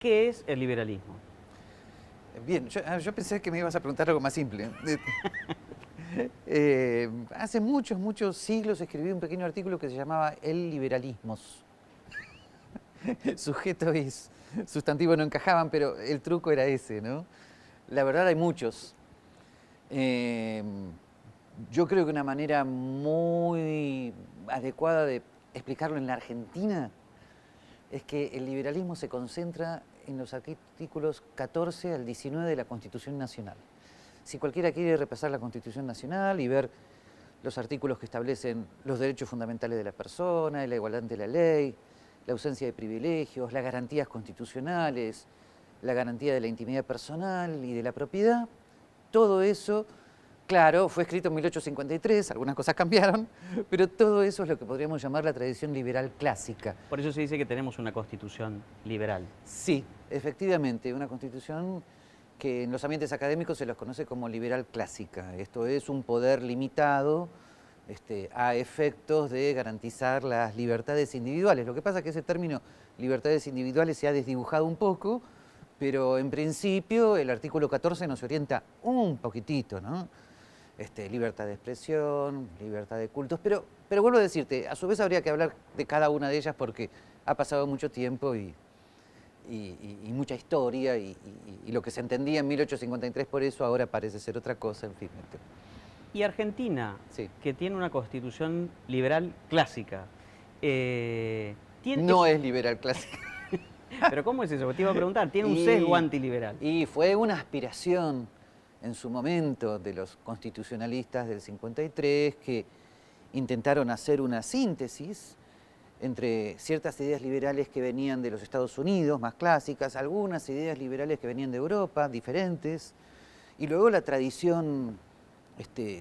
¿Qué es el liberalismo? Bien, yo pensé que me ibas a preguntar algo más simple. Hace muchos siglos escribí un pequeño artículo que se llamaba El liberalismos. Sujeto y sustantivo no encajaban, pero el truco era ese, ¿no? La verdad hay muchos. Eh, yo creo que una manera muy adecuada de explicarlo en la Argentina es que el liberalismo se concentra en los artículos 14 al 19 de la Constitución Nacional. Si cualquiera quiere repasar la Constitución Nacional y ver los artículos que establecen los derechos fundamentales de la persona, la igualdad ante la ley, la ausencia de privilegios, las garantías constitucionales, la garantía de la intimidad personal y de la propiedad, todo eso, claro, fue escrito en 1853, algunas cosas cambiaron, pero todo eso es lo que podríamos llamar la tradición liberal clásica. Por eso se dice que tenemos una constitución liberal. Sí, efectivamente, una constitución que en los ambientes académicos se los conoce como liberal clásica. Esto es un poder limitado a efectos de garantizar las libertades individuales. Lo que pasa es que ese término libertades individuales se ha desdibujado un poco, pero en principio el artículo 14 nos orienta un poquitito, ¿no? Libertad de expresión, libertad de cultos, pero vuelvo a decirte, a su vez habría que hablar de cada una de ellas porque ha pasado mucho tiempo y mucha historia y lo que se entendía en 1853 por eso ahora parece ser otra cosa, en fin. Y Argentina, Sí. que tiene una constitución liberal clásica, No es liberal clásica. ¿Pero cómo es eso? Te iba a preguntar, ¿tiene un sesgo antiliberal? Y fue una aspiración en su momento de los constitucionalistas del 53 que intentaron hacer una síntesis entre ciertas ideas liberales que venían de los Estados Unidos, más clásicas, algunas ideas liberales que venían de Europa, diferentes, y luego la tradición,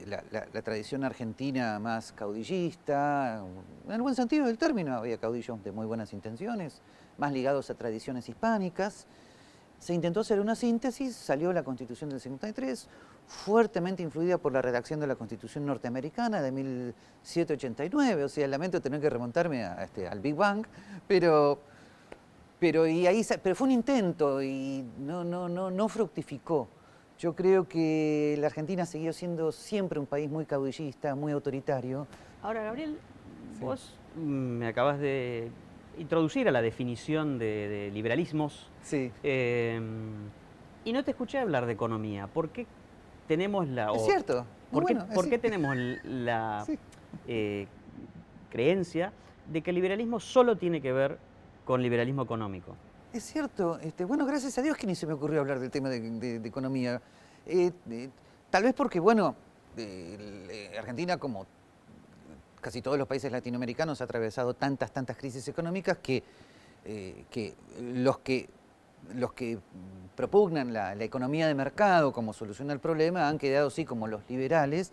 la tradición argentina más caudillista, en el buen sentido del término, había caudillos de muy buenas intenciones, más ligados a tradiciones hispánicas. Se intentó hacer una síntesis, salió la Constitución del 53, fuertemente influida por la redacción de la Constitución norteamericana de 1789, o sea, lamento tener que remontarme al Big Bang, pero fue un intento y no fructificó. Yo creo que la Argentina siguió siendo siempre un país muy caudillista, muy autoritario. Ahora, Gabriel, Sí. vos me acabas de introducir a la definición de liberalismos. Sí. Y no te escuché hablar de economía. ¿Por qué tenemos la... Es cierto. ¿Por Bueno, qué tenemos la Sí. creencia de que el liberalismo solo tiene que ver con liberalismo económico? Es cierto. Bueno, gracias a Dios que ni se me ocurrió hablar del tema de economía. Tal vez porque, bueno, Argentina, como casi todos los países latinoamericanos, ha atravesado tantas crisis económicas que los que propugnan la economía de mercado como solución al problema han quedado así como los liberales,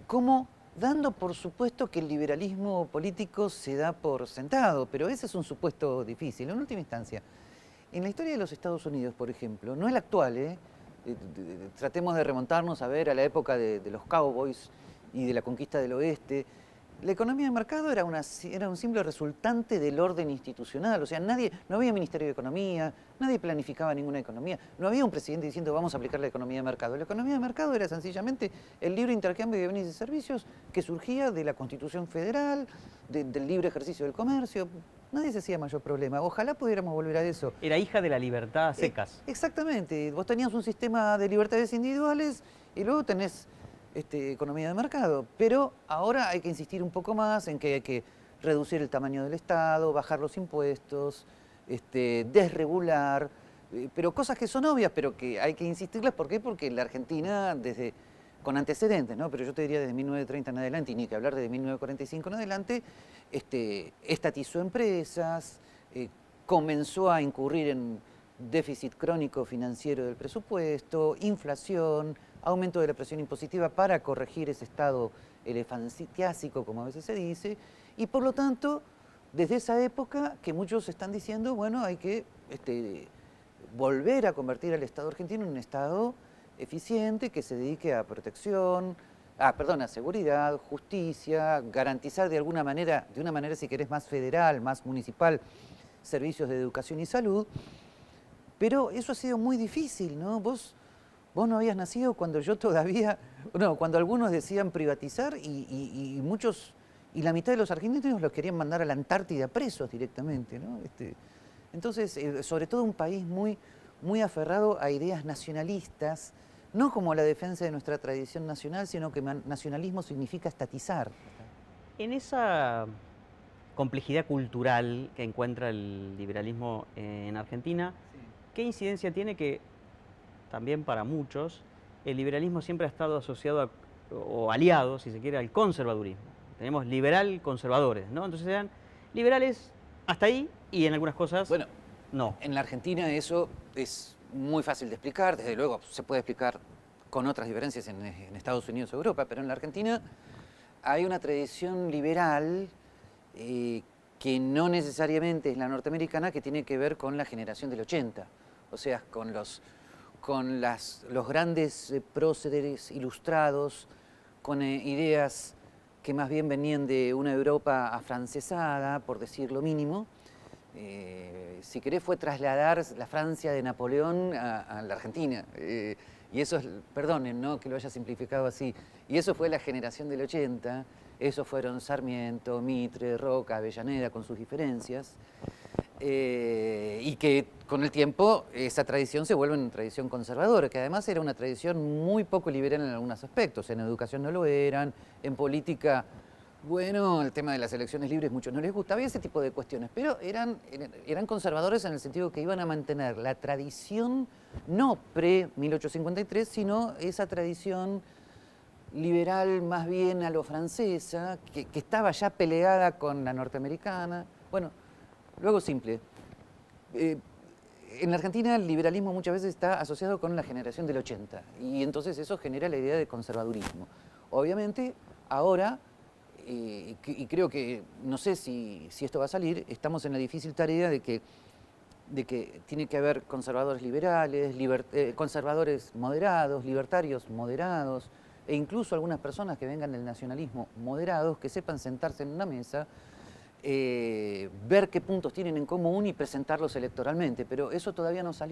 como dando por supuesto que el liberalismo político se da por sentado, pero ese es un supuesto difícil. En última instancia, en la historia de los Estados Unidos, por ejemplo, no es la actual, tratemos de remontarnos a ver a la época de los cowboys y de la conquista del oeste. La economía de mercado era un simple resultante del orden institucional, o sea, no había Ministerio de Economía, nadie planificaba ninguna economía, no había un presidente diciendo vamos a aplicar la economía de mercado. La economía de mercado era sencillamente el libre intercambio de bienes y servicios que surgía de la Constitución Federal, del libre ejercicio del comercio. Nadie se hacía mayor problema. Ojalá pudiéramos volver a eso. Era hija de la libertad a secas. Exactamente. Vos tenías un sistema de libertades individuales y luego tenés economía de mercado, pero ahora hay que insistir un poco más en que hay que reducir el tamaño del Estado, bajar los impuestos, desregular, pero cosas que son obvias, pero que hay que insistirlas. ¿Por qué? Porque la Argentina, con antecedentes, ¿no? Pero yo te diría desde 1930 en adelante, y ni que hablar desde 1945 en adelante, estatizó empresas, comenzó a incurrir en déficit crónico financiero del presupuesto, inflación, aumento de la presión impositiva para corregir ese estado elefantiásico, como a veces se dice, y por lo tanto, desde esa época que muchos están diciendo, bueno, hay que volver a convertir al Estado argentino en un Estado eficiente que se dedique a protección, a seguridad, justicia, garantizar de una manera si querés más federal, más municipal, servicios de educación y salud. Pero eso ha sido muy difícil, ¿no? Vos no habías nacido cuando yo todavía, no, cuando algunos decían privatizar y muchos, y la mitad de los argentinos los querían mandar a la Antártida presos directamente, ¿no? Entonces, sobre todo un país muy aferrado a ideas nacionalistas, no como la defensa de nuestra tradición nacional, sino que nacionalismo significa estatizar. En esa complejidad cultural que encuentra el liberalismo en Argentina, ¿qué incidencia tiene que también para muchos el liberalismo siempre ha estado asociado o aliado, si se quiere, al conservadurismo? Tenemos liberal-conservadores, ¿no? Entonces eran liberales hasta ahí y en algunas cosas Bueno, no. en la Argentina eso es muy fácil de explicar, desde luego se puede explicar con otras diferencias en Estados Unidos o Europa, pero en la Argentina hay una tradición liberal que no necesariamente es la norteamericana, que tiene que ver con la generación del 80, o sea, con los grandes próceres ilustrados, con ideas que más bien venían de una Europa afrancesada, por decir lo mínimo. Si querés, fue trasladar la Francia de Napoleón a la Argentina. Y eso es, perdonen, ¿no?, que lo haya simplificado así. Y eso fue la generación del 80, esos fueron Sarmiento, Mitre, Roca, Avellaneda, con sus diferencias. Y que con el tiempo esa tradición se vuelve una tradición conservadora, que además era una tradición muy poco liberal en algunos aspectos. En educación no lo eran, en política, bueno, el tema de las elecciones libres muchos no les gusta, había ese tipo de cuestiones, pero eran conservadores en el sentido que iban a mantener la tradición no pre-1853, sino esa tradición liberal más bien a lo francesa, que estaba ya peleada con la norteamericana. Bueno, luego simple. En la Argentina el liberalismo muchas veces está asociado con la generación del 80 y entonces eso genera la idea de conservadurismo. Obviamente ahora, y creo que, no sé si esto va a salir, estamos en la difícil tarea de que tiene que haber conservadores liberales, conservadores moderados, libertarios moderados, e incluso algunas personas que vengan del nacionalismo moderados, que sepan sentarse en una mesa, ver qué puntos tienen en común y presentarlos electoralmente, pero eso todavía no salió.